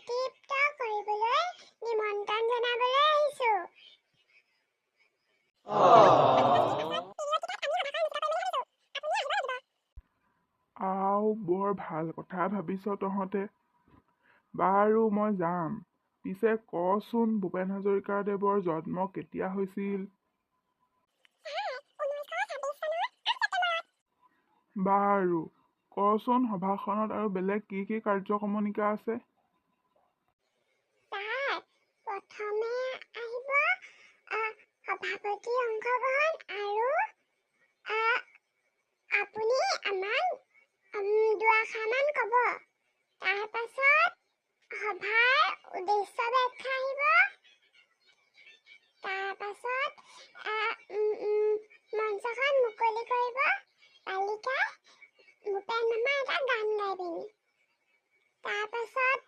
প্ৰতিপ্ত কৰিবলৈ নিমন্ত্ৰণ জনাবলৈ আহিছো। আও বৰ ভাল কথা ভাবিছ তহঁতে। বাৰু মই যাম। পিছে কচোন ভূপেন হাজৰিকাদেৱৰ জন্ম কেতিয়া হৈছিল? বাৰু কচোন সভাখনত আৰু বেলেগ কি কি কাৰ্যক্ৰমণিকা আছে? প্ৰথমে আহিব সভাপতি অংশগ্ৰহণ আৰু আপুনি আমাক দুআষাৰমান ক'ব। তাৰ পাছত সভাৰ উদ্দেশ্য ব্যাখ্যা আহিব। তাৰ পাছত মঞ্চখন মুকলি কৰিব বালিকাই ভূপেন মামা এটা গান গাই পিনি। তাৰ পাছত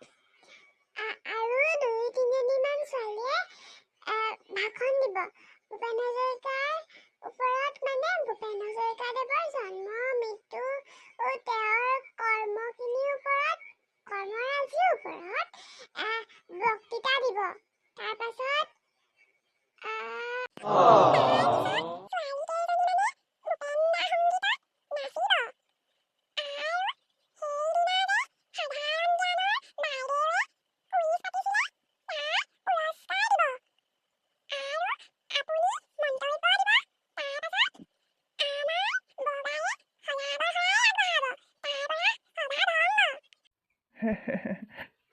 আৰু 2-3জনীমান ছোৱালীয়ে ভাষণ দিব ভূপেন হাজৰিকাৰ ওপৰত, মানে ভূপেন হাজৰিকাদেৱৰ জন্ম মৃত্যু, তেওঁৰ কৰ্মখিনিৰ ওপৰত, কৰ্মৰাজিৰ ওপৰত বক্তৃতা দিব। তাৰ পাছত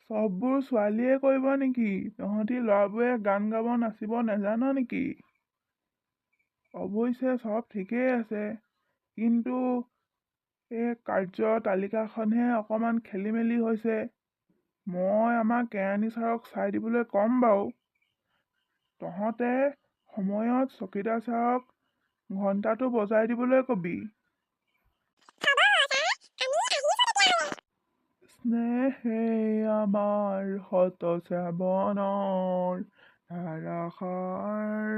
চববোৰ ছোৱালীয়ে কৰিব নেকি? তহঁতি ল'ৰাবোৰে গান গাব নাচিব নাজান নেকি? অৱশ্যে চব ঠিকেই আছে, কিন্তু এই কাৰ্য তালিকাখনহে অকণমান খেলি মেলি হৈছে। মই আমাৰ কেৰাণী ছাৰক চাই দিবলৈ ক'ম বাৰু। তহঁতে সময়ত চকীদাৰ ছাৰক ঘণ্টাটো বজাই দিবলৈ কবি। স্নেহে আমাৰ শত শ্ৰাৱণৰ ধাৰাসাৰ